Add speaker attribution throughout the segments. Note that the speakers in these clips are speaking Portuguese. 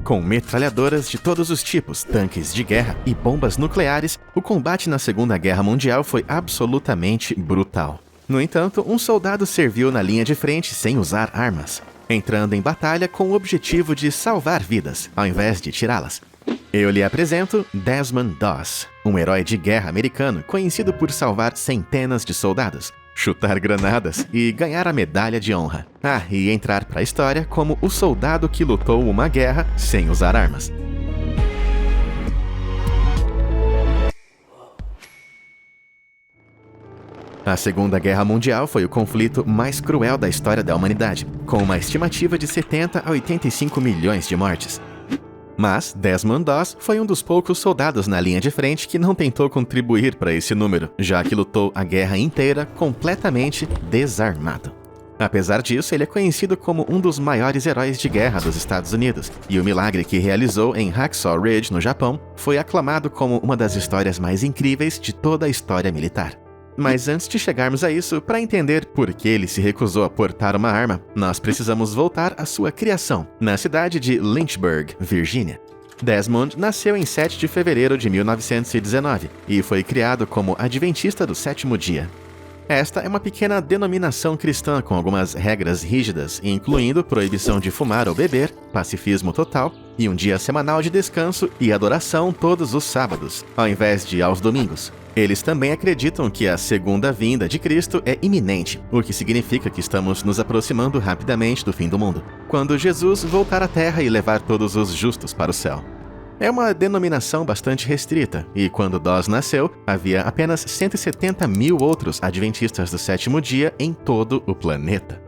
Speaker 1: Com metralhadoras de todos os tipos, tanques de guerra e bombas nucleares, o combate na Segunda Guerra Mundial foi absolutamente brutal. No entanto, um soldado serviu na linha de frente sem usar armas, entrando em batalha com o objetivo de salvar vidas, ao invés de tirá-las. Eu lhe apresento Desmond Doss, um herói de guerra americano conhecido por salvar centenas de soldados, chutar granadas e ganhar a medalha de honra. E entrar para a história como o soldado que lutou uma guerra sem usar armas. A Segunda Guerra Mundial foi o conflito mais cruel da história da humanidade, com uma estimativa de 70 a 85 milhões de mortes. Mas Desmond Doss foi um dos poucos soldados na linha de frente que não tentou contribuir para esse número, já que lutou a guerra inteira completamente desarmado. Apesar disso, ele é conhecido como um dos maiores heróis de guerra dos Estados Unidos, e o milagre que realizou em Hacksaw Ridge, no Japão, foi aclamado como uma das histórias mais incríveis de toda a história militar. Mas antes de chegarmos a isso, para entender por que ele se recusou a portar uma arma, nós precisamos voltar à sua criação, na cidade de Lynchburg, Virgínia. Desmond nasceu em 7 de fevereiro de 1919 e foi criado como Adventista do Sétimo Dia. Esta é uma pequena denominação cristã com algumas regras rígidas, incluindo proibição de fumar ou beber, pacifismo total e um dia semanal de descanso e adoração todos os sábados, ao invés de aos domingos. Eles também acreditam que a segunda vinda de Cristo é iminente, o que significa que estamos nos aproximando rapidamente do fim do mundo, quando Jesus voltar à Terra e levar todos os justos para o céu. É uma denominação bastante restrita, e quando Doss nasceu, havia apenas 170 mil outros adventistas do sétimo dia em todo o planeta.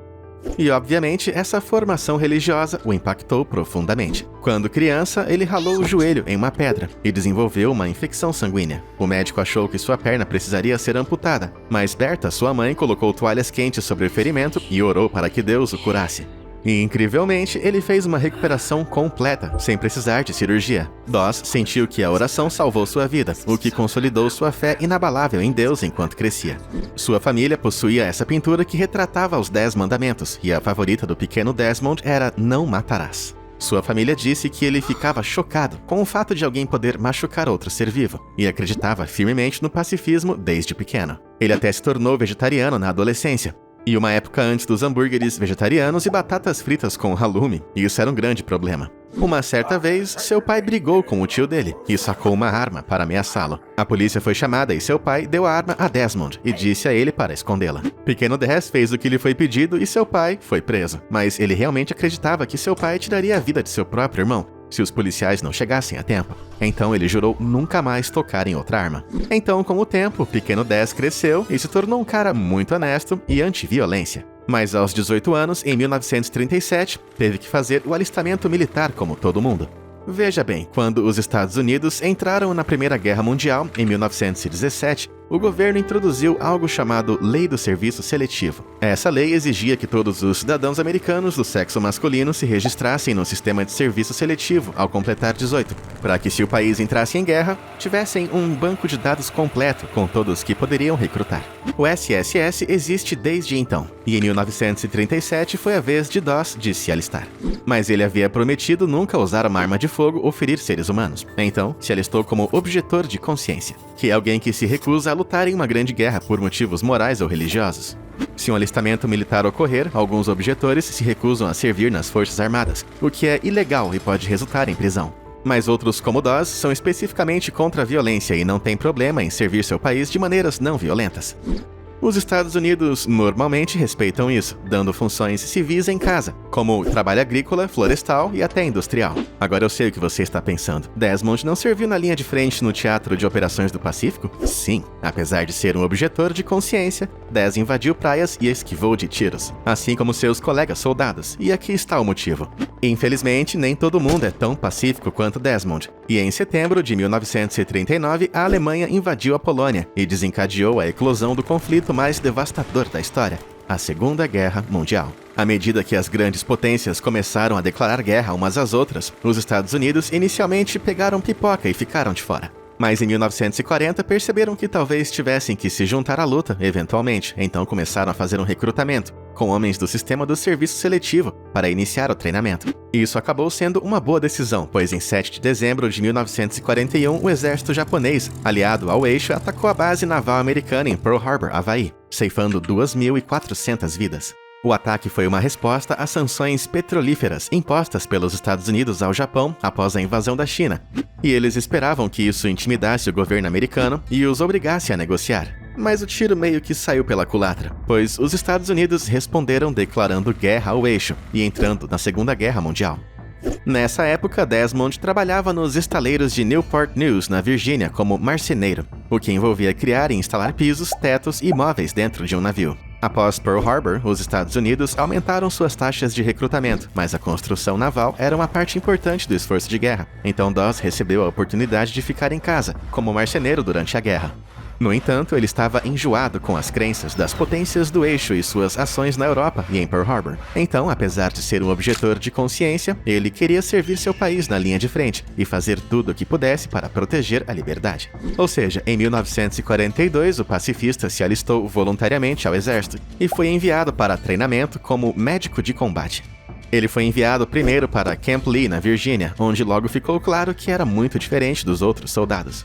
Speaker 1: E, obviamente, essa formação religiosa o impactou profundamente. Quando criança, ele ralou o joelho em uma pedra e desenvolveu uma infecção sanguínea. O médico achou que sua perna precisaria ser amputada, mas Berta, sua mãe, colocou toalhas quentes sobre o ferimento e orou para que Deus o curasse. E, incrivelmente, ele fez uma recuperação completa, sem precisar de cirurgia. Doss sentiu que a oração salvou sua vida, o que consolidou sua fé inabalável em Deus enquanto crescia. Sua família possuía essa pintura que retratava os 10 mandamentos, e a favorita do pequeno Desmond era "Não matarás". Sua família disse que ele ficava chocado com o fato de alguém poder machucar outro ser vivo, e acreditava firmemente no pacifismo desde pequeno. Ele até se tornou vegetariano na adolescência, e uma época antes dos hambúrgueres vegetarianos e batatas fritas com halume, e isso era um grande problema. Uma certa vez, seu pai brigou com o tio dele e sacou uma arma para ameaçá-lo. A polícia foi chamada e seu pai deu a arma a Desmond e disse a ele para escondê-la. Pequeno Des fez o que lhe foi pedido e seu pai foi preso, mas ele realmente acreditava que seu pai tiraria a vida de seu próprio irmão se os policiais não chegassem a tempo. Então ele jurou nunca mais tocar em outra arma. Então, com o tempo, pequeno Des cresceu e se tornou um cara muito honesto e anti-violência. Mas aos 18 anos, em 1937, teve que fazer o alistamento militar como todo mundo. Veja bem, quando os Estados Unidos entraram na Primeira Guerra Mundial, em 1917, o governo introduziu algo chamado Lei do Serviço Seletivo. Essa lei exigia que todos os cidadãos americanos do sexo masculino se registrassem no sistema de serviço seletivo ao completar 18, para que, se o país entrasse em guerra, tivessem um banco de dados completo com todos que poderiam recrutar. O SSS existe desde então, e em 1937 foi a vez de Doss de se alistar. Mas ele havia prometido nunca usar uma arma de fogo ou ferir seres humanos. Então, se alistou como objetor de consciência, que é alguém que se recusa a lutar em uma grande guerra por motivos morais ou religiosos. Se um alistamento militar ocorrer, alguns objetores se recusam a servir nas Forças Armadas, o que é ilegal e pode resultar em prisão. Mas outros, como Doss, são especificamente contra a violência e não têm problema em servir seu país de maneiras não violentas. Os Estados Unidos normalmente respeitam isso, dando funções civis em casa, como trabalho agrícola, florestal e até industrial. Agora eu sei o que você está pensando. Desmond não serviu na linha de frente no Teatro de Operações do Pacífico? Sim. Apesar de ser um objetor de consciência, Des invadiu praias e esquivou de tiros, assim como seus colegas soldados, e aqui está o motivo. Infelizmente, nem todo mundo é tão pacífico quanto Desmond, e em setembro de 1939, a Alemanha invadiu a Polônia e desencadeou a eclosão do conflito mais devastador da história, a Segunda Guerra Mundial. À medida que as grandes potências começaram a declarar guerra umas às outras, os Estados Unidos inicialmente pegaram pipoca e ficaram de fora. Mas em 1940 perceberam que talvez tivessem que se juntar à luta, eventualmente, então começaram a fazer um recrutamento, com homens do sistema do serviço seletivo, para iniciar o treinamento. Isso acabou sendo uma boa decisão, pois em 7 de dezembro de 1941, o exército japonês, aliado ao eixo, atacou a base naval americana em Pearl Harbor, Havaí, ceifando 2.400 vidas. O ataque foi uma resposta às sanções petrolíferas impostas pelos Estados Unidos ao Japão após a invasão da China, e eles esperavam que isso intimidasse o governo americano e os obrigasse a negociar. Mas o tiro meio que saiu pela culatra, pois os Estados Unidos responderam declarando guerra ao eixo e entrando na Segunda Guerra Mundial. Nessa época, Desmond trabalhava nos estaleiros de Newport News, na Virgínia, como marceneiro, o que envolvia criar e instalar pisos, tetos e móveis dentro de um navio. Após Pearl Harbor, os Estados Unidos aumentaram suas taxas de recrutamento, mas a construção naval era uma parte importante do esforço de guerra, então Dawes recebeu a oportunidade de ficar em casa, como marceneiro durante a guerra. No entanto, ele estava enjoado com as crenças das potências do eixo e suas ações na Europa e em Pearl Harbor. Então, apesar de ser um objetor de consciência, ele queria servir seu país na linha de frente e fazer tudo o que pudesse para proteger a liberdade. Ou seja, em 1942, o pacifista se alistou voluntariamente ao exército e foi enviado para treinamento como médico de combate. Ele foi enviado primeiro para Camp Lee, na Virgínia, onde logo ficou claro que era muito diferente dos outros soldados.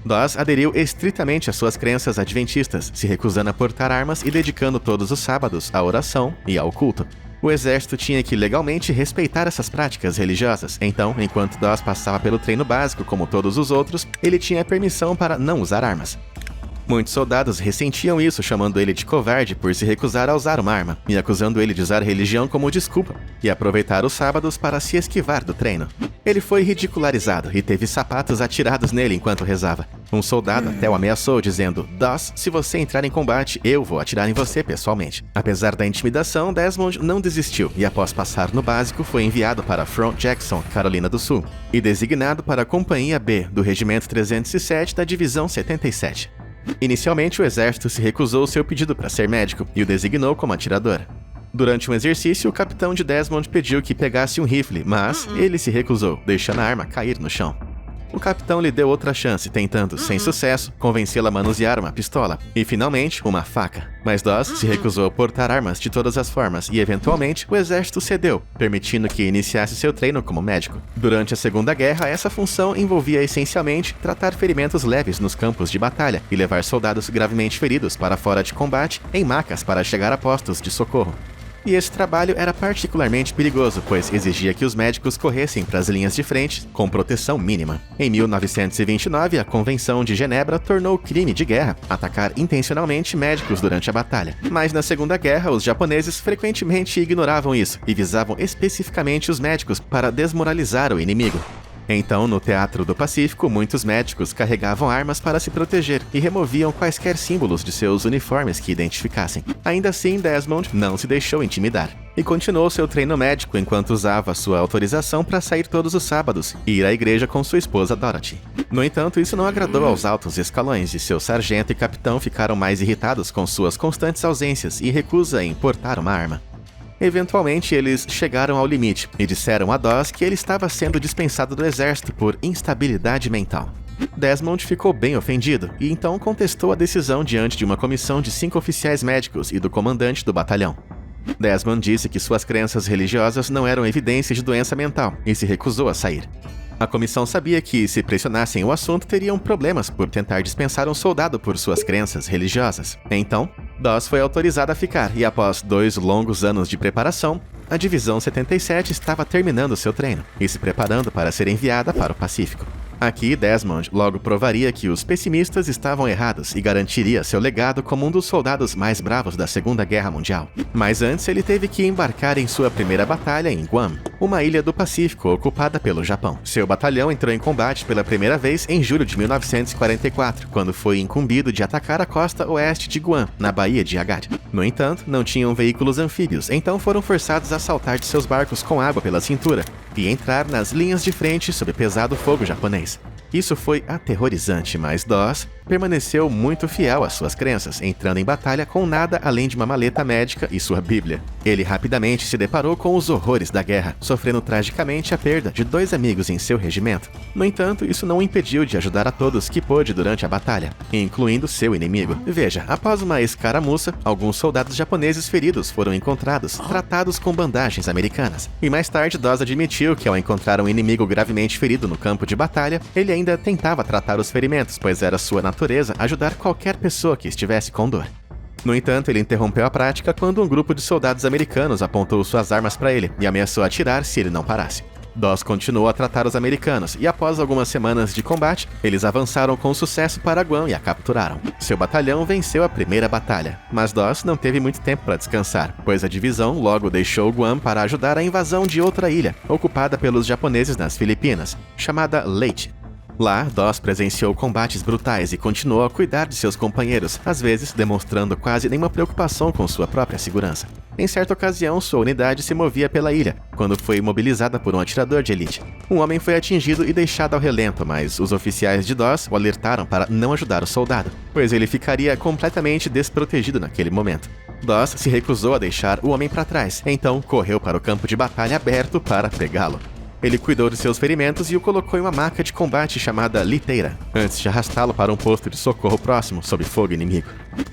Speaker 1: Dawes aderiu estritamente às suas crenças adventistas, se recusando a portar armas e dedicando todos os sábados à oração e ao culto. O exército tinha que legalmente respeitar essas práticas religiosas, então, enquanto Dawes passava pelo treino básico como todos os outros, ele tinha permissão para não usar armas. Muitos soldados ressentiam isso, chamando ele de covarde por se recusar a usar uma arma, e acusando ele de usar religião como desculpa, e aproveitar os sábados para se esquivar do treino. Ele foi ridicularizado e teve sapatos atirados nele enquanto rezava. Um soldado até o ameaçou, dizendo: "Dawes, se você entrar em combate, eu vou atirar em você pessoalmente." Apesar da intimidação, Desmond não desistiu, e após passar no básico, foi enviado para Front Jackson, Carolina do Sul, e designado para a Companhia B do Regimento 307 da Divisão 77. Inicialmente, o exército se recusou seu pedido para ser médico e o designou como atirador. Durante um exercício, o capitão de Desmond pediu que pegasse um rifle, mas ele se recusou, deixando a arma cair no chão. O capitão lhe deu outra chance, tentando, sem sucesso, convencê-la a manusear uma pistola e, finalmente, uma faca. Mas Dawes se recusou a portar armas de todas as formas e, eventualmente, o exército cedeu, permitindo que iniciasse seu treino como médico. Durante a Segunda Guerra, essa função envolvia essencialmente tratar ferimentos leves nos campos de batalha e levar soldados gravemente feridos para fora de combate em macas para chegar a postos de socorro. E esse trabalho era particularmente perigoso, pois exigia que os médicos corressem para as linhas de frente com proteção mínima. Em 1929, a Convenção de Genebra tornou crime de guerra atacar intencionalmente médicos durante a batalha. Mas na Segunda Guerra, os japoneses frequentemente ignoravam isso e visavam especificamente os médicos para desmoralizar o inimigo. Então, no Teatro do Pacífico, muitos médicos carregavam armas para se proteger e removiam quaisquer símbolos de seus uniformes que identificassem. Ainda assim, Desmond não se deixou intimidar e continuou seu treino médico enquanto usava sua autorização para sair todos os sábados e ir à igreja com sua esposa Dorothy. No entanto, isso não agradou aos altos escalões e seu sargento e capitão ficaram mais irritados com suas constantes ausências e recusa em portar uma arma. Eventualmente, eles chegaram ao limite e disseram a Dawes que ele estava sendo dispensado do exército por instabilidade mental. Desmond ficou bem ofendido e então contestou a decisão diante de uma comissão de 5 oficiais médicos e do comandante do batalhão. Desmond disse que suas crenças religiosas não eram evidência de doença mental e se recusou a sair. A comissão sabia que, se pressionassem o assunto, teriam problemas por tentar dispensar um soldado por suas crenças religiosas. Então, Dawes foi autorizado a ficar e, após 2 longos anos de preparação, a Divisão 77 estava terminando seu treino e se preparando para ser enviada para o Pacífico. Aqui, Desmond logo provaria que os pessimistas estavam errados e garantiria seu legado como um dos soldados mais bravos da Segunda Guerra Mundial. Mas antes, ele teve que embarcar em sua primeira batalha em Guam, uma ilha do Pacífico ocupada pelo Japão. Seu batalhão entrou em combate pela primeira vez em julho de 1944, quando foi incumbido de atacar a costa oeste de Guam, na Baía de Agad. No entanto, não tinham veículos anfíbios, então foram forçados a saltar de seus barcos com água pela cintura e entrar nas linhas de frente sob pesado fogo japonês. Isso foi aterrorizante, mas Dawes permaneceu muito fiel às suas crenças, entrando em batalha com nada além de uma maleta médica e sua Bíblia. Ele rapidamente se deparou com os horrores da guerra, sofrendo tragicamente a perda de 2 amigos em seu regimento. No entanto, isso não o impediu de ajudar a todos que pôde durante a batalha, incluindo seu inimigo. Veja, após uma escaramuça, alguns soldados japoneses feridos foram encontrados, tratados com bandagens americanas. E mais tarde, Dawes admitiu que ao encontrar um inimigo gravemente ferido no campo de batalha, ele ainda tentava tratar os ferimentos, pois era sua natureza ajudar qualquer pessoa que estivesse com dor. No entanto, ele interrompeu a prática quando um grupo de soldados americanos apontou suas armas para ele e ameaçou atirar se ele não parasse. Dawes continuou a tratar os americanos e após algumas semanas de combate, eles avançaram com sucesso para Guam e a capturaram. Seu batalhão venceu a primeira batalha, mas Dawes não teve muito tempo para descansar, pois a divisão logo deixou Guam para ajudar a invasão de outra ilha, ocupada pelos japoneses nas Filipinas, chamada Leyte. Lá, Dawes presenciou combates brutais e continuou a cuidar de seus companheiros, às vezes demonstrando quase nenhuma preocupação com sua própria segurança. Em certa ocasião, sua unidade se movia pela ilha, quando foi imobilizada por um atirador de elite. Um homem foi atingido e deixado ao relento, mas os oficiais de Dawes o alertaram para não ajudar o soldado, pois ele ficaria completamente desprotegido naquele momento. Dawes se recusou a deixar o homem para trás, então correu para o campo de batalha aberto para pegá-lo. Ele cuidou de seus ferimentos e o colocou em uma maca de combate chamada liteira, antes de arrastá-lo para um posto de socorro próximo, sob fogo inimigo.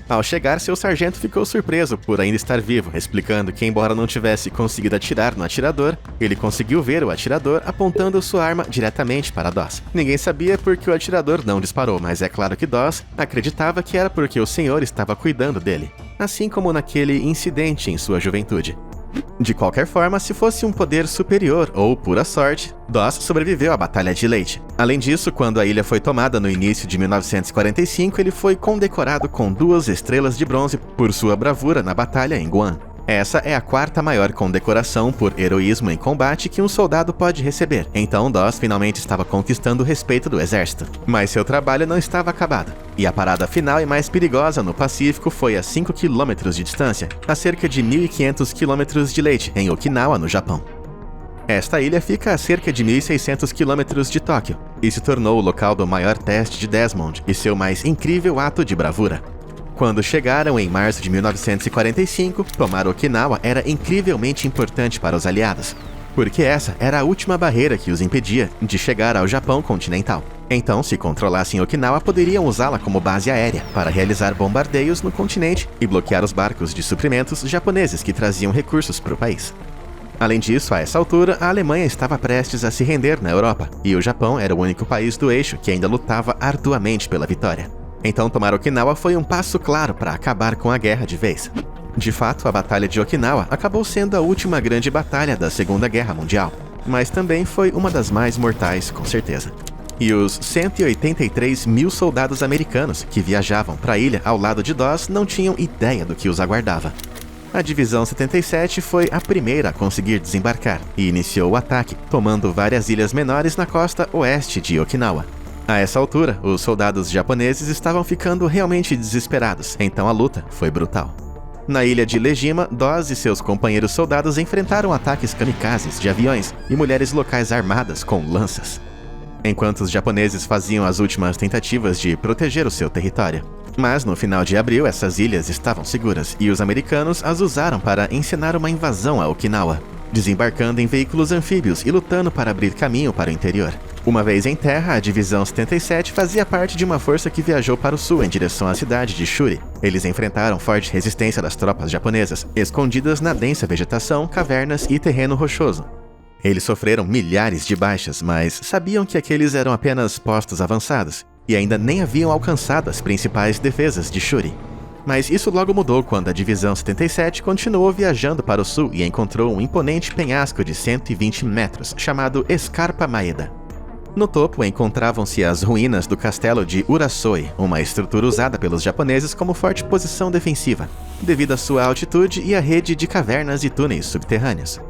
Speaker 1: Ao chegar, seu sargento ficou surpreso por ainda estar vivo, explicando que, embora não tivesse conseguido atirar no atirador, ele conseguiu ver o atirador apontando sua arma diretamente para Dawes. Ninguém sabia por que o atirador não disparou, mas é claro que Dawes acreditava que era porque o senhor estava cuidando dele, assim como naquele incidente em sua juventude. De qualquer forma, se fosse um poder superior ou pura sorte, Dawes sobreviveu à Batalha de Leyte. Além disso, quando a ilha foi tomada no início de 1945, ele foi condecorado com 2 estrelas de bronze por sua bravura na batalha em Guam. Essa é a 4ª maior condecoração por heroísmo em combate que um soldado pode receber, então Dawes finalmente estava conquistando o respeito do exército. Mas seu trabalho não estava acabado, e a parada final e mais perigosa no Pacífico foi a 5 km de distância, a cerca de 1.500 km de Leyte, em Okinawa, no Japão. Esta ilha fica a cerca de 1.600 km de Tóquio, e se tornou o local do maior teste de Desmond e seu mais incrível ato de bravura. Quando chegaram em março de 1945, tomar Okinawa era incrivelmente importante para os aliados, porque essa era a última barreira que os impedia de chegar ao Japão continental. Então, se controlassem Okinawa, poderiam usá-la como base aérea para realizar bombardeios no continente e bloquear os barcos de suprimentos japoneses que traziam recursos para o país. Além disso, a essa altura, a Alemanha estava prestes a se render na Europa, e o Japão era o único país do eixo que ainda lutava arduamente pela vitória. Então tomar Okinawa foi um passo claro para acabar com a guerra de vez. De fato, a Batalha de Okinawa acabou sendo a última grande batalha da Segunda Guerra Mundial, mas também foi uma das mais mortais, com certeza. E os 183 mil soldados americanos que viajavam para a ilha ao lado de Dawes não tinham ideia do que os aguardava. A Divisão 77 foi a primeira a conseguir desembarcar e iniciou o ataque, tomando várias ilhas menores na costa oeste de Okinawa. A essa altura, os soldados japoneses estavam ficando realmente desesperados, então a luta foi brutal. Na ilha de Iwo, Dawes e seus companheiros soldados enfrentaram ataques kamikazes de aviões e mulheres locais armadas com lanças, enquanto os japoneses faziam as últimas tentativas de proteger o seu território. Mas no final de abril, essas ilhas estavam seguras e os americanos as usaram para encenar uma invasão a Okinawa, desembarcando em veículos anfíbios e lutando para abrir caminho para o interior. Uma vez em terra, a Divisão 77 fazia parte de uma força que viajou para o sul em direção à cidade de Shuri. Eles enfrentaram forte resistência das tropas japonesas, escondidas na densa vegetação, cavernas e terreno rochoso. Eles sofreram milhares de baixas, mas sabiam que aqueles eram apenas postos avançados, e ainda nem haviam alcançado as principais defesas de Shuri. Mas isso logo mudou quando a Divisão 77 continuou viajando para o sul e encontrou um imponente penhasco de 120 metros, chamado Escarpa Maeda. No topo encontravam-se as ruínas do castelo de Urasoe, uma estrutura usada pelos japoneses como forte posição defensiva, devido à sua altitude e à rede de cavernas e túneis subterrâneos.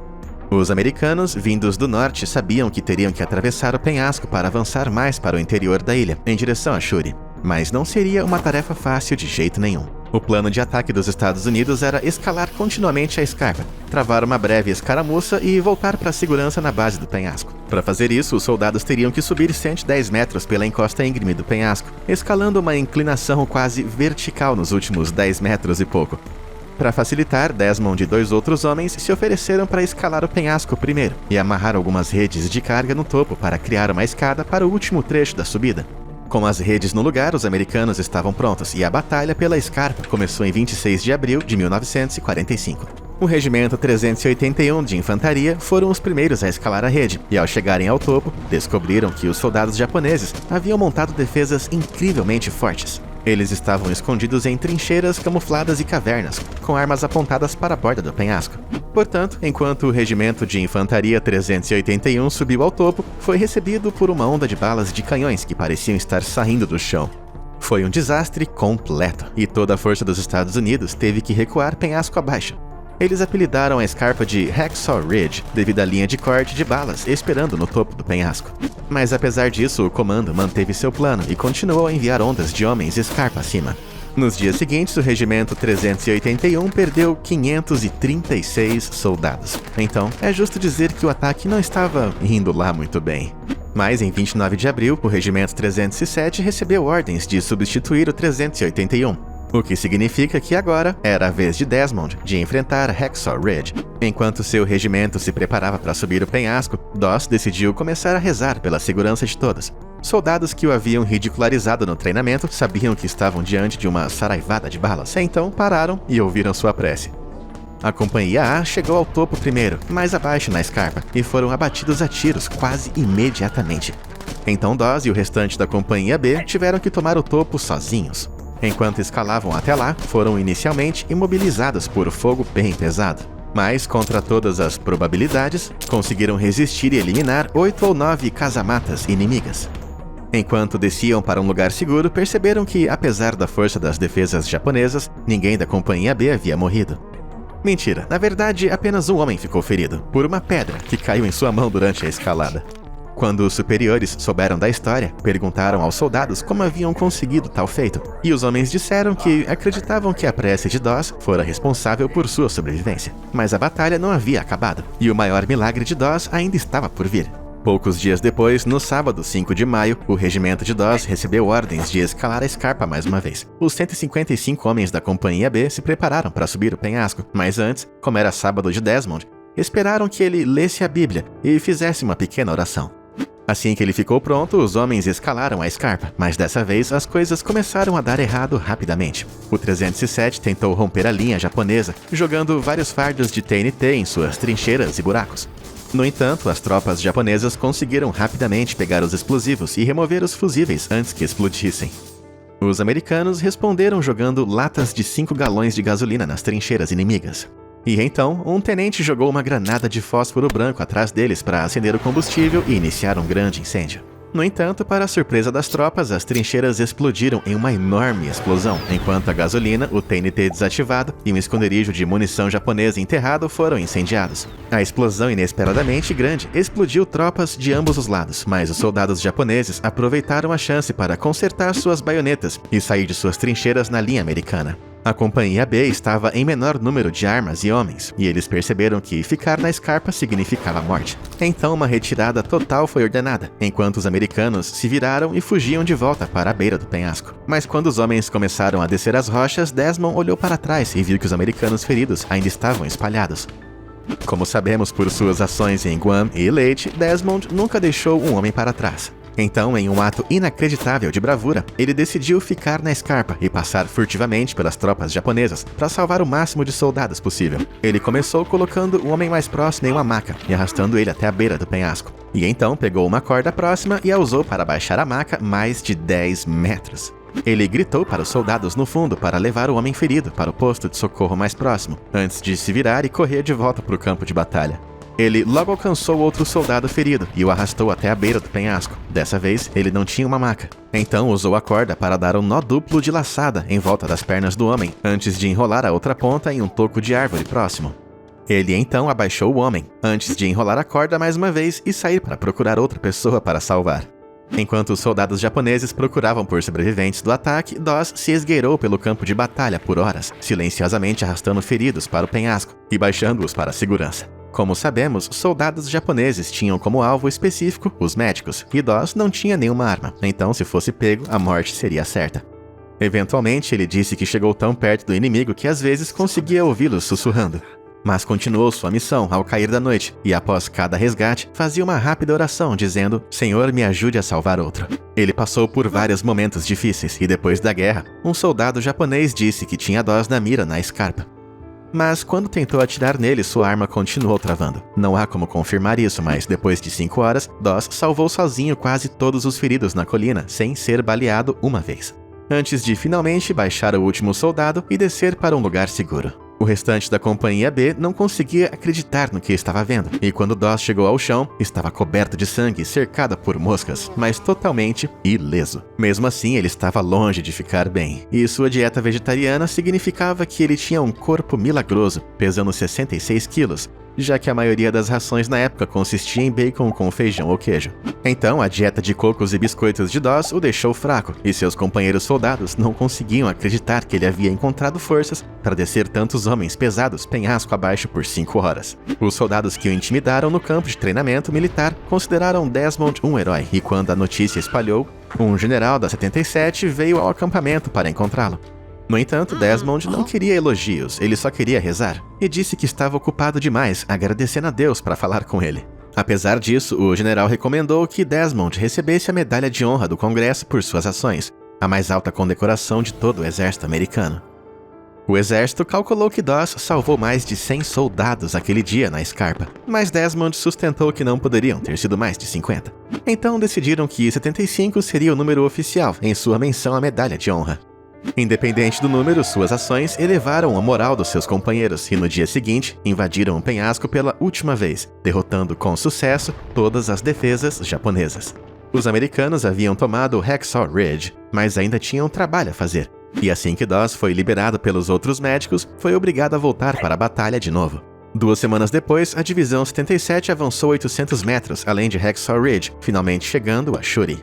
Speaker 1: Os americanos, vindos do norte, sabiam que teriam que atravessar o penhasco para avançar mais para o interior da ilha, em direção a Shuri. mas não seria uma tarefa fácil de jeito nenhum. O plano de ataque dos Estados Unidos era escalar continuamente a escarpa, travar uma breve escaramuça e voltar para a segurança na base do penhasco. Para fazer isso, os soldados teriam que subir 110 metros pela encosta íngreme do penhasco, escalando uma inclinação quase vertical nos últimos 10 metros e pouco. Para facilitar, Desmond e 2 outros homens se ofereceram para escalar o penhasco primeiro e amarrar algumas redes de carga no topo para criar uma escada para o último trecho da subida. Com as redes no lugar, os americanos estavam prontos e a batalha pela escarpa começou em 26 de abril de 1945. O Regimento 381 de Infantaria foram os primeiros a escalar a rede, e ao chegarem ao topo, descobriram que os soldados japoneses haviam montado defesas incrivelmente fortes. Eles estavam escondidos em trincheiras camufladas e cavernas, com armas apontadas para a borda do penhasco. Portanto, enquanto o Regimento de Infantaria 381 subiu ao topo, foi recebido por uma onda de balas de canhões que pareciam estar saindo do chão. Foi um desastre completo, e toda a força dos Estados Unidos teve que recuar penhasco abaixo. Eles apelidaram a escarpa de Hacksaw Ridge, devido à linha de corte de balas esperando no topo do penhasco. Mas apesar disso, o comando manteve seu plano e continuou a enviar ondas de homens escarpa acima. Nos dias seguintes, o Regimento 381 perdeu 536 soldados. Então, é justo dizer que o ataque não estava indo lá muito bem. Mas em 29 de abril, o Regimento 307 recebeu ordens de substituir o 381. O que significa que agora era a vez de Desmond de enfrentar Hacksaw Ridge. Enquanto seu regimento se preparava para subir o penhasco, Doss decidiu começar a rezar pela segurança de todos. Soldados que o haviam ridicularizado no treinamento sabiam que estavam diante de uma saraivada de balas, então pararam e ouviram sua prece. A Companhia A chegou ao topo primeiro, mais abaixo na escarpa, e foram abatidos a tiros quase imediatamente. Então Doss e o restante da Companhia B tiveram que tomar o topo sozinhos. Enquanto escalavam até lá, foram inicialmente imobilizados por fogo bem pesado. Mas, contra todas as probabilidades, conseguiram resistir e eliminar 8 ou 9 casamatas inimigas. Enquanto desciam para um lugar seguro, perceberam que, apesar da força das defesas japonesas, ninguém da Companhia B havia morrido. Mentira, na verdade, apenas um homem ficou ferido, por uma pedra que caiu em sua mão durante a escalada. Quando os superiores souberam da história, perguntaram aos soldados como haviam conseguido tal feito, e os homens disseram que acreditavam que a prece de Doss fora responsável por sua sobrevivência. Mas a batalha não havia acabado, e o maior milagre de Doss ainda estava por vir. Poucos dias depois, no sábado 5 de maio, o regimento de Doss recebeu ordens de escalar a escarpa mais uma vez. Os 155 homens da Companhia B se prepararam para subir o penhasco, mas antes, como era sábado de Desmond, esperaram que ele lesse a Bíblia e fizesse uma pequena oração. Assim que ele ficou pronto, os homens escalaram a escarpa, mas dessa vez as coisas começaram a dar errado rapidamente. O 307 tentou romper a linha japonesa, jogando vários fardos de TNT em suas trincheiras e buracos. No entanto, as tropas japonesas conseguiram rapidamente pegar os explosivos e remover os fusíveis antes que explodissem. Os americanos responderam jogando latas de 5 galões de gasolina nas trincheiras inimigas. E então, um tenente jogou uma granada de fósforo branco atrás deles para acender o combustível e iniciar um grande incêndio. No entanto, para a surpresa das tropas, as trincheiras explodiram em uma enorme explosão, enquanto a gasolina, o TNT desativado e um esconderijo de munição japonesa enterrado foram incendiados. A explosão inesperadamente grande explodiu tropas de ambos os lados, mas os soldados japoneses aproveitaram a chance para consertar suas baionetas e sair de suas trincheiras na linha americana. A Companhia B estava em menor número de armas e homens, e eles perceberam que ficar na escarpa significava morte. Então uma retirada total foi ordenada, enquanto os americanos se viraram e fugiam de volta para a beira do penhasco. Mas quando os homens começaram a descer as rochas, Desmond olhou para trás e viu que os americanos feridos ainda estavam espalhados. Como sabemos por suas ações em Guam e Leyte, Desmond nunca deixou um homem para trás. Então, em um ato inacreditável de bravura, ele decidiu ficar na escarpa e passar furtivamente pelas tropas japonesas para salvar o máximo de soldados possível. Ele começou colocando o homem mais próximo em uma maca e arrastando ele até a beira do penhasco. E então pegou uma corda próxima e a usou para baixar a maca mais de 10 metros. Ele gritou para os soldados no fundo para levar o homem ferido para o posto de socorro mais próximo, antes de se virar e correr de volta para o campo de batalha. Ele logo alcançou outro soldado ferido e o arrastou até a beira do penhasco. Dessa vez, ele não tinha uma maca. Então usou a corda para dar um nó duplo de laçada em volta das pernas do homem, antes de enrolar a outra ponta em um toco de árvore próximo. Ele então abaixou o homem, antes de enrolar a corda mais uma vez e sair para procurar outra pessoa para salvar. Enquanto os soldados japoneses procuravam por sobreviventes do ataque, Dawes se esgueirou pelo campo de batalha por horas, silenciosamente arrastando feridos para o penhasco e baixando-os para a segurança. Como sabemos, soldados japoneses tinham como alvo específico os médicos, e Dawes não tinha nenhuma arma, então se fosse pego, a morte seria certa. Eventualmente, ele disse que chegou tão perto do inimigo que às vezes conseguia ouvi-los sussurrando. Mas continuou sua missão ao cair da noite, e após cada resgate, fazia uma rápida oração dizendo: Senhor, me ajude a salvar outro. Ele passou por vários momentos difíceis, e depois da guerra, um soldado japonês disse que tinha Dawes na mira na Scarpa. Mas quando tentou atirar nele, sua arma continuou travando. Não há como confirmar isso, mas depois de 5 horas, Dawes salvou sozinho quase todos os feridos na colina, sem ser baleado uma vez, antes de finalmente baixar o último soldado e descer para um lugar seguro. O restante da Companhia B não conseguia acreditar no que estava vendo, e quando Dawes chegou ao chão, estava coberto de sangue e cercado por moscas, mas totalmente ileso. Mesmo assim, ele estava longe de ficar bem, e sua dieta vegetariana significava que ele tinha um corpo milagroso, pesando 66 quilos, já que a maioria das rações na época consistia em bacon com feijão ou queijo. Então, a dieta de cocos e biscoitos de Dawes o deixou fraco, e seus companheiros soldados não conseguiam acreditar que ele havia encontrado forças para descer tantos homens pesados penhasco abaixo por 5 horas. Os soldados que o intimidaram no campo de treinamento militar consideraram Desmond um herói, e quando a notícia espalhou, um general da 77 veio ao acampamento para encontrá-lo. No entanto, Desmond não queria elogios, ele só queria rezar, e disse que estava ocupado demais, agradecendo a Deus para falar com ele. Apesar disso, o general recomendou que Desmond recebesse a Medalha de Honra do Congresso por suas ações, a mais alta condecoração de todo o exército americano. O exército calculou que Dawes salvou mais de 100 soldados aquele dia na Scarpa, mas Desmond sustentou que não poderiam ter sido mais de 50. Então decidiram que 75 seria o número oficial em sua menção à Medalha de Honra. Independente do número, suas ações elevaram a moral dos seus companheiros e no dia seguinte invadiram o penhasco pela última vez, derrotando com sucesso todas as defesas japonesas. Os americanos haviam tomado Hacksaw Ridge, mas ainda tinham trabalho a fazer, e assim que Dawes foi liberado pelos outros médicos, foi obrigado a voltar para a batalha de novo. 2 semanas depois, a divisão 77 avançou 800 metros além de Hacksaw Ridge, finalmente chegando a Shuri.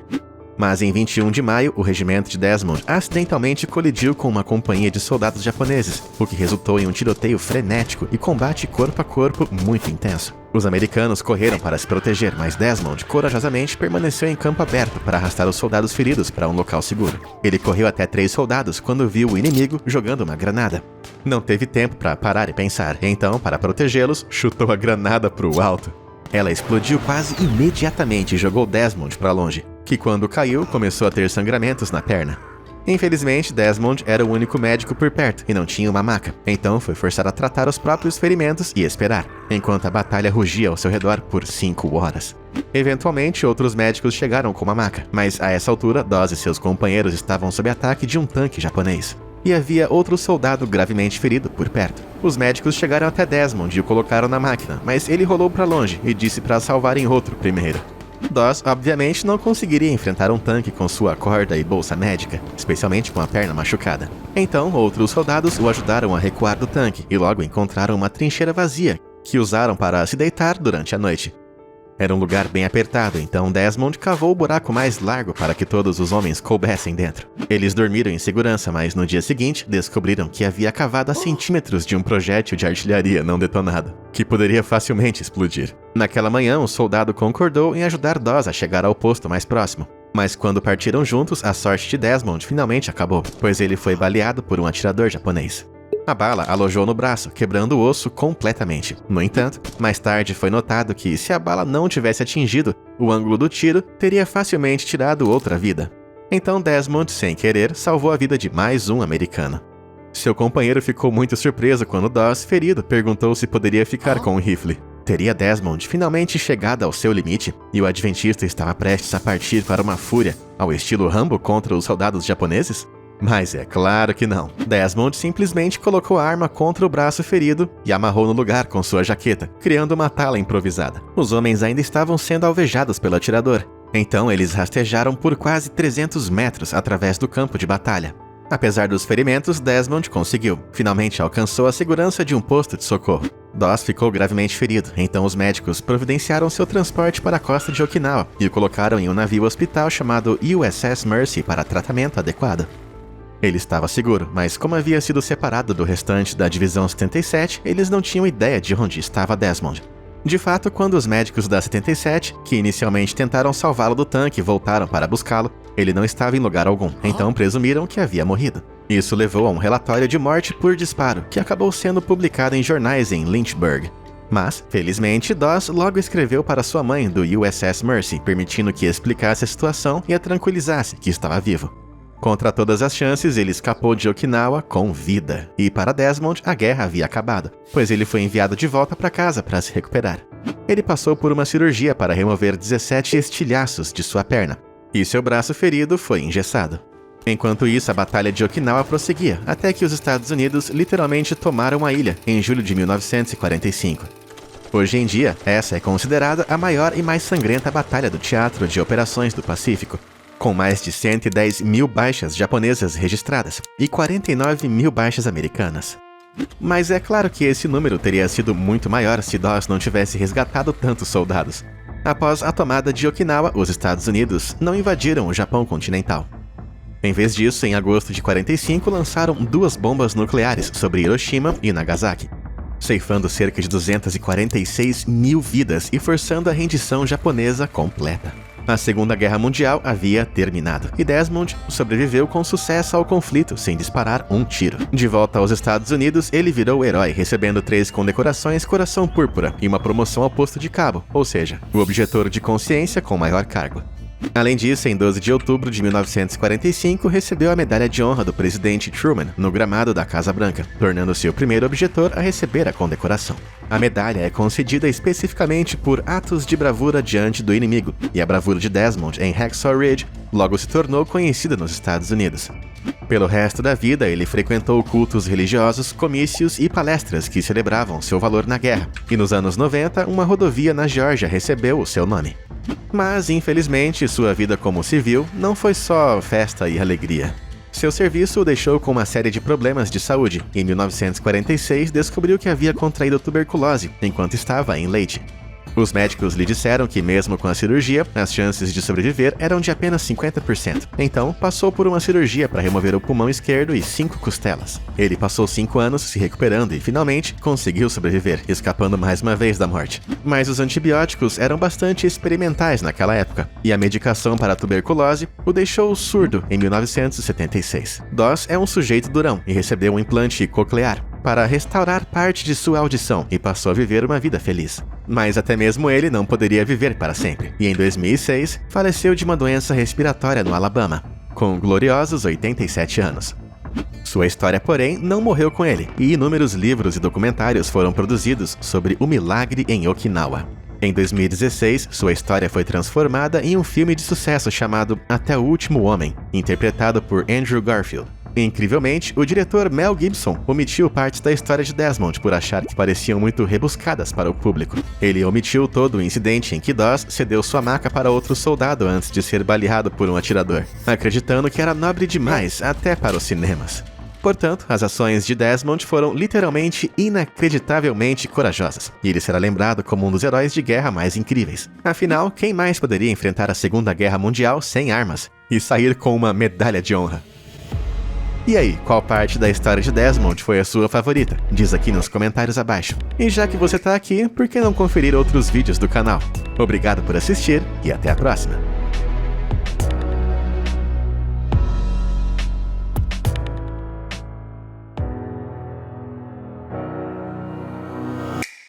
Speaker 1: Mas em 21 de maio, o regimento de Desmond acidentalmente colidiu com uma companhia de soldados japoneses, o que resultou em um tiroteio frenético e combate corpo a corpo muito intenso. Os americanos correram para se proteger, mas Desmond corajosamente permaneceu em campo aberto para arrastar os soldados feridos para um local seguro. Ele correu até 3 soldados quando viu o inimigo jogando uma granada. Não teve tempo para parar e pensar, então, para protegê-los, chutou a granada para o alto. Ela explodiu quase imediatamente e jogou Desmond para longe, que quando caiu começou a ter sangramentos na perna. Infelizmente, Desmond era o único médico por perto e não tinha uma maca, então foi forçado a tratar os próprios ferimentos e esperar, enquanto a batalha rugia ao seu redor por 5 horas. Eventualmente, outros médicos chegaram com uma maca, mas a essa altura, Dawes e seus companheiros estavam sob ataque de um tanque japonês. E havia outro soldado gravemente ferido por perto. Os médicos chegaram até Desmond e o colocaram na máquina, mas ele rolou para longe e disse para salvarem outro primeiro. Dawes, obviamente, não conseguiria enfrentar um tanque com sua corda e bolsa médica, especialmente com a perna machucada. Então, outros soldados o ajudaram a recuar do tanque e logo encontraram uma trincheira vazia, que usaram para se deitar durante a noite. Era um lugar bem apertado, então Desmond cavou o buraco mais largo para que todos os homens coubessem dentro. Eles dormiram em segurança, mas no dia seguinte descobriram que havia cavado a centímetros de um projétil de artilharia não detonado, que poderia facilmente explodir. Naquela manhã, o soldado concordou em ajudar Dawes a chegar ao posto mais próximo. Mas quando partiram juntos, a sorte de Desmond finalmente acabou, pois ele foi baleado por um atirador japonês. A bala alojou no braço, quebrando o osso completamente. No entanto, mais tarde foi notado que, se a bala não tivesse atingido, o ângulo do tiro teria facilmente tirado outra vida. Então Desmond, sem querer, salvou a vida de mais um americano. Seu companheiro ficou muito surpreso quando Dawes, ferido, perguntou se poderia ficar com o rifle. Teria Desmond finalmente chegado ao seu limite, e o adventista estava prestes a partir para uma fúria, ao estilo Rambo contra os soldados japoneses? Mas é claro que não. Desmond simplesmente colocou a arma contra o braço ferido e amarrou no lugar com sua jaqueta, criando uma tala improvisada. Os homens ainda estavam sendo alvejados pelo atirador. Então eles rastejaram por quase 300 metros através do campo de batalha. Apesar dos ferimentos, Desmond conseguiu. Finalmente alcançou a segurança de um posto de socorro. Doss ficou gravemente ferido, então os médicos providenciaram seu transporte para a costa de Okinawa e o colocaram em um navio hospital chamado USS Mercy para tratamento adequado. Ele estava seguro, mas como havia sido separado do restante da Divisão 77, eles não tinham ideia de onde estava Desmond. De fato, quando os médicos da 77, que inicialmente tentaram salvá-lo do tanque, voltaram para buscá-lo, ele não estava em lugar algum, então presumiram que havia morrido. Isso levou a um relatório de morte por disparo, que acabou sendo publicado em jornais em Lynchburg. Mas, felizmente, Doss logo escreveu para sua mãe do USS Mercy, permitindo que explicasse a situação e a tranquilizasse que estava vivo. Contra todas as chances, ele escapou de Okinawa com vida. E para Desmond, a guerra havia acabado, pois ele foi enviado de volta para casa para se recuperar. Ele passou por uma cirurgia para remover 17 estilhaços de sua perna, e seu braço ferido foi engessado. Enquanto isso, a Batalha de Okinawa prosseguia, até que os Estados Unidos literalmente tomaram a ilha em julho de 1945. Hoje em dia, essa é considerada a maior e mais sangrenta batalha do Teatro de Operações do Pacífico, com mais de 110 mil baixas japonesas registradas e 49 mil baixas americanas. Mas é claro que esse número teria sido muito maior se Doss não tivesse resgatado tantos soldados. Após a tomada de Okinawa, os Estados Unidos não invadiram o Japão continental. Em vez disso, em agosto de 45, lançaram 2 bombas nucleares sobre Hiroshima e Nagasaki, ceifando cerca de 246 mil vidas e forçando a rendição japonesa completa. A Segunda Guerra Mundial havia terminado, e Desmond sobreviveu com sucesso ao conflito sem disparar um tiro. De volta aos Estados Unidos, ele virou herói, recebendo 3 condecorações Coração Púrpura e uma promoção ao posto de cabo, ou seja, o objetor de consciência com maior cargo. Além disso, em 12 de outubro de 1945, recebeu a Medalha de Honra do presidente Truman no gramado da Casa Branca, tornando-se o primeiro objetor a receber a condecoração. A medalha é concedida especificamente por atos de bravura diante do inimigo, e a bravura de Desmond em Hacksaw Ridge logo se tornou conhecida nos Estados Unidos. Pelo resto da vida, ele frequentou cultos religiosos, comícios e palestras que celebravam seu valor na guerra, e nos anos 90, uma rodovia na Geórgia recebeu o seu nome. Mas, infelizmente, sua vida como civil não foi só festa e alegria. Seu serviço o deixou com uma série de problemas de saúde, e em 1946 descobriu que havia contraído tuberculose enquanto estava em Leyte. Os médicos lhe disseram que, mesmo com a cirurgia, as chances de sobreviver eram de apenas 50%. Então, passou por uma cirurgia para remover o pulmão esquerdo e 5 costelas. Ele passou 5 anos se recuperando e, finalmente, conseguiu sobreviver, escapando mais uma vez da morte. Mas os antibióticos eram bastante experimentais naquela época, e a medicação para a tuberculose o deixou surdo em 1976. Doss é um sujeito durão e recebeu um implante coclear para restaurar parte de sua audição e passou a viver uma vida feliz. Mas até mesmo ele não poderia viver para sempre, e em 2006 faleceu de uma doença respiratória no Alabama, com gloriosos 87 anos. Sua história, porém, não morreu com ele, e inúmeros livros e documentários foram produzidos sobre o milagre em Okinawa. Em 2016, sua história foi transformada em um filme de sucesso chamado Até o Último Homem, interpretado por Andrew Garfield. Incrivelmente, o diretor Mel Gibson omitiu partes da história de Desmond por achar que pareciam muito rebuscadas para o público. Ele omitiu todo o incidente em que Doss cedeu sua maca para outro soldado antes de ser baleado por um atirador, acreditando que era nobre demais até para os cinemas. Portanto, as ações de Desmond foram literalmente inacreditavelmente corajosas, e ele será lembrado como um dos heróis de guerra mais incríveis. Afinal, quem mais poderia enfrentar a Segunda Guerra Mundial sem armas e sair com uma medalha de honra? E aí, qual parte da história de Desmond foi a sua favorita? Diz aqui nos comentários abaixo. E já que você tá aqui, por que não conferir outros vídeos do canal? Obrigado por assistir e até a próxima!